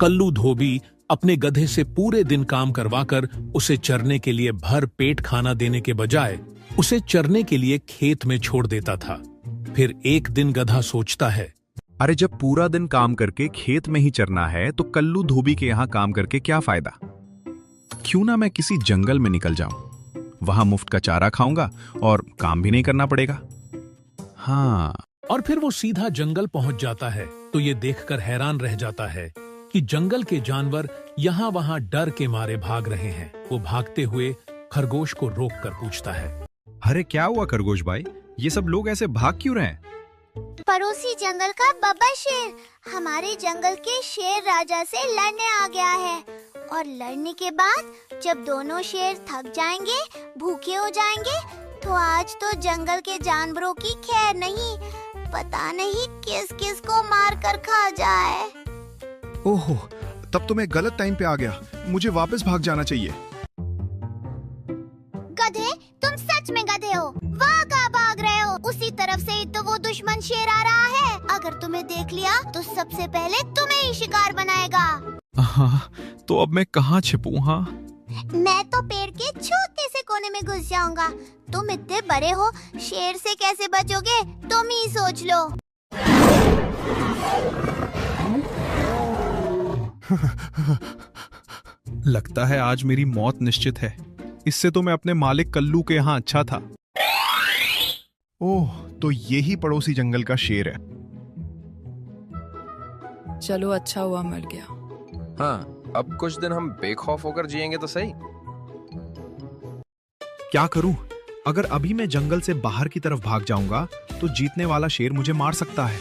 कल्लू धोबी अपने गधे से पूरे दिन काम करवाकर उसे चरने के लिए भर पेट खाना देने के बजाय उसे चरने के लिए खेत में छोड़ देता था। फिर एक दिन गधा सोचता है, अरे जब पूरा दिन काम करके खेत में ही चरना है तो कल्लू धोबी के यहाँ काम करके क्या फायदा। क्यों ना मैं किसी जंगल में निकल जाऊं, वहां मुफ्त का चारा खाऊंगा और काम भी नहीं करना पड़ेगा। हाँ। और फिर वो सीधा जंगल पहुंच जाता है तो ये देखकर हैरान रह जाता है कि जंगल के जानवर यहाँ वहाँ डर के मारे भाग रहे हैं। वो भागते हुए खरगोश को रोककर पूछता है, अरे क्या हुआ खरगोश भाई, ये सब लोग ऐसे भाग क्यों रहे हैं? पड़ोसी जंगल का बब्बर शेर हमारे जंगल के शेर राजा से लड़ने आ गया है और लड़ने के बाद जब दोनों शेर थक जाएंगे, भूखे हो जाएंगे, तो आज तो जंगल के जानवरों की खैर नहीं, पता नहीं किस किस को मार कर खा जाए। ओहो, तब तो मैं गलत टाइम पे आ गया, मुझे वापस भाग जाना चाहिए। गधे, तुम सच में गधे हो, वहाँ कहाँ भाग रहे हो? उसी तरफ से ही तो वो दुश्मन शेर आ रहा है। अगर तुम्हें देख लिया तो सबसे पहले तुम्हें ही शिकार बनाएगा। हाँ, तो अब मैं कहाँ छिपूं? हाँ, मैं तो पेड़ के छोटे से कोने में घुस जाऊंगा। तुम इतने बड़े हो, शेर से कैसे बचोगे? तुम ही सोच लो। लगता है आज मेरी मौत निश्चित है। इससे तो मैं अपने मालिक कल्लू के यहाँ अच्छा था। ओह, तो यही पड़ोसी जंगल का शेर है। चलो अच्छा हुआ मर गया। हाँ, अब कुछ दिन हम बेखौफ होकर जिएंगे तो सही। क्या करूं? अगर अभी मैं जंगल से बाहर की तरफ भाग जाऊंगा तो जीतने वाला शेर मुझे मार सकता है,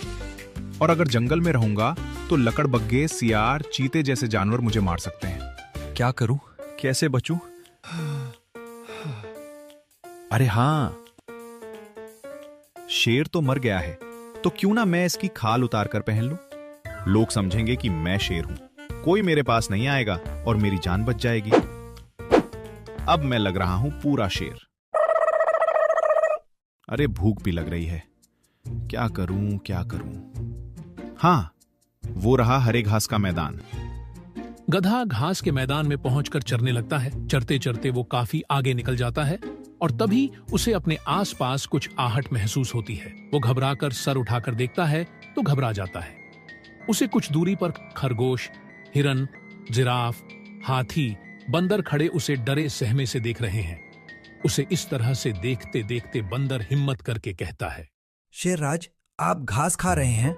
और अगर जंगल में रहूंगा तो लकड़बग्गे, सियार, चीते जैसे जानवर मुझे मार सकते हैं। क्या करूं? कैसे बचूं? अरे हाँ, शेर तो मर गया है, तो क्यों ना मैं इसकी खाल उतार कर पहन लूं? लोग समझेंगे कि मैं शेर हूं, कोई मेरे पास नहीं आएगा और मेरी जान बच जाएगी। अब मैं लग रहा हूं पूरा शेर। अरे भूख भी लग रही है, क्या करूं क्या करूं? हाँ, वो रहा हरे घास का मैदान। गधा घास के मैदान में पहुंचकर चरने लगता है। चरते चरते वो काफी आगे निकल जाता है और तभी उसे अपने आसपास कुछ आहट महसूस होती है। वो घबराकर सर उठाकर देखता है तो घबरा जाता है। उसे कुछ दूरी पर खरगोश, हिरन, जिराफ, हाथी, बंदर खड़े उसे डरे सहमे से देख रहे हैं। उसे इस तरह से देखते देखते बंदर हिम्मत करके कहता है, शेरराज, आप घास खा रहे हैं?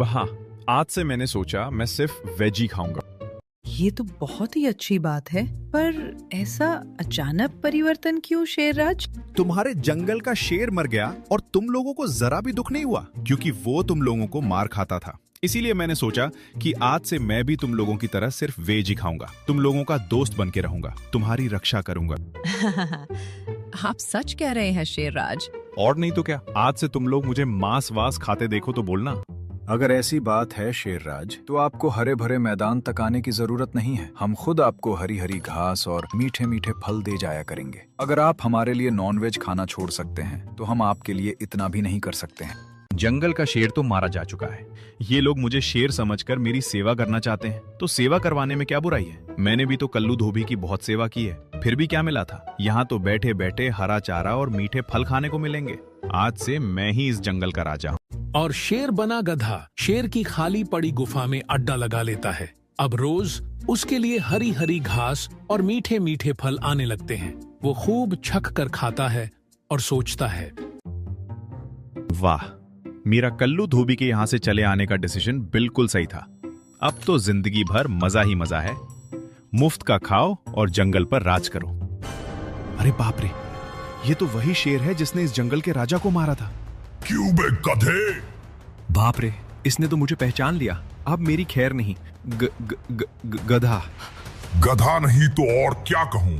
हाँ, आज से मैंने सोचा मैं सिर्फ वेज ही खाऊंगा। ये तो बहुत ही अच्छी बात है, पर ऐसा अचानक परिवर्तन क्यों शेरराज? तुम्हारे जंगल का शेर मर गया और तुम लोगों को जरा भी दुख नहीं हुआ, क्योंकि वो तुम लोगों को मार खाता था। इसीलिए मैंने सोचा कि आज से मैं भी तुम लोगों की तरह सिर्फ वेज ही खाऊंगा, तुम लोगों का दोस्त बन के रहूंगा, तुम्हारी रक्षा करूंगा। आप सच कह रहे हैं शेरराज? और नहीं तो क्या, आज से तुम लोग मुझे मांस वास खाते देखो तो बोलना। अगर ऐसी बात है शेरराज, तो आपको हरे भरे मैदान तक आने की जरूरत नहीं है। हम खुद आपको हरी हरी घास और मीठे मीठे फल दे जाया करेंगे। अगर आप हमारे लिए नॉनवेज खाना छोड़ सकते हैं, तो हम आपके लिए इतना भी नहीं कर सकते हैं। जंगल का शेर तो मारा जा चुका है। ये लोग मुझे शेर समझकर मेरी सेवा करना चाहते हैं, तो सेवा करवाने में क्या बुराई है? मैंने भी तो कल्लू धोबी की बहुत सेवा की है, फिर भी क्या मिला था? यहाँ तो बैठे बैठे हरा चारा और मीठे फल खाने को मिलेंगे। आज से मैं ही इस जंगल का राजा हूँ। और शेर बना गधा शेर की खाली पड़ी गुफा में अड्डा लगा लेता है। अब रोज उसके लिए हरी हरी घास और मीठे मीठे फल आने लगते हैं। वो खूब छक कर खाता है और सोचता है, वाह, मेरा कल्लू धोबी के यहाँ से चले आने का डिसीजन बिल्कुल सही था। अब तो जिंदगी भर मजा ही मजा है। मुफ्त का खाओ और जंगल पर राज करो। अरे बाप रे, ये तो वही शेर है जिसने इस जंगल के राजा को मारा था। क्यों बे गधे? बाप रे, इसने तो मुझे पहचान लिया। अब मेरी खैर नहीं। गधा। गधा नहीं तो और क्या कहूं?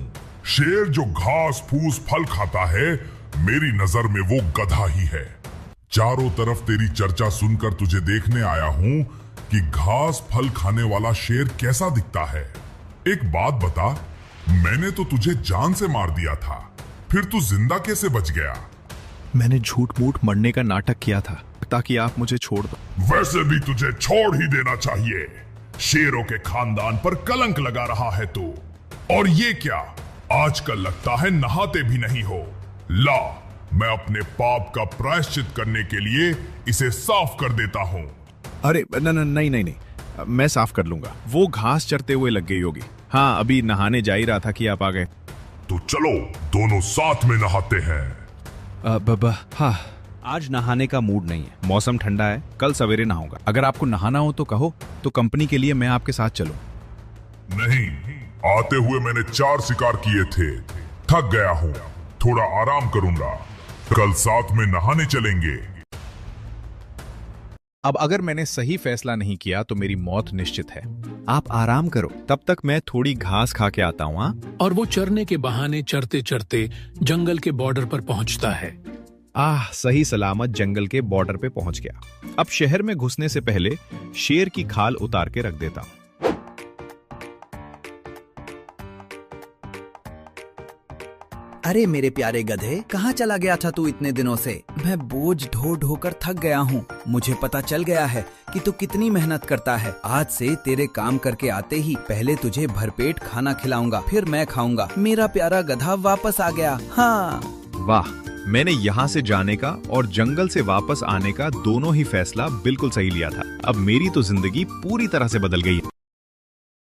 शेर जो घास फूस फल खाता है, मेरी नजर में वो गधा ही है। चारों तरफ तेरी चर्चा सुनकर तुझे देखने आया हूं कि घास फल खाने वाला शेर कैसा दिखता है। एक बात बता, मैंने तो तुझे जान से मार दिया था, फिर तू जिंदा कैसे बच गया? मैंने झूठ मूठ मरने का नाटक किया था ताकि आप मुझे छोड़ दो। वैसे भी तुझे छोड़ ही देना चाहिए। शेरों के खानदान पर कलंक लगा रहा है तू। और ये क्या, आजकल लगता है नहाते भी नहीं हो। ला, मैं अपने पाप का प्रायश्चित करने के लिए इसे साफ कर देता हूँ। अरे नहीं, मैं साफ कर लूंगा। वो घास चरते हुए लग गई होगी। हाँ, अभी नहाने जा ही रहा था कि आप आ गए। तो चलो दोनों साथ में नहाते हैं। हाँ, आज नहाने का मूड नहीं है। मौसम ठंडा है, कल सवेरे नहाऊंगा। अगर आपको नहाना हो तो कहो, तो कंपनी के लिए मैं आपके साथ चलूं। नहीं, आते हुए मैंने 4 शिकार किए थे, थक गया हूँ, थोड़ा आराम करूंगा। कल साथ में नहाने चलेंगे। अब अगर मैंने सही फैसला नहीं किया तो मेरी मौत निश्चित है। आप आराम करो, तब तक मैं थोड़ी घास खा के आता हूँ। और वो चरने के बहाने चरते चरते जंगल के बॉर्डर पर पहुंचता है। सही सलामत जंगल के बॉर्डर पे पहुंच गया। अब शहर में घुसने से पहले शेर की खाल उतार के रख देता हूं। अरे मेरे प्यारे गधे, कहाँ चला गया था तू इतने दिनों से? मैं बोझ ढो ढोकर थक गया हूँ। मुझे पता चल गया है कि तू कितनी मेहनत करता है। आज से तेरे काम करके आते ही पहले तुझे भरपेट खाना खिलाऊंगा, फिर मैं खाऊंगा। मेरा प्यारा गधा वापस आ गया। हाँ, वाह, मैंने यहाँ से जाने का और जंगल से वापस आने का दोनों ही फैसला बिल्कुल सही लिया था। अब मेरी तो जिंदगी पूरी तरह से बदल गई है।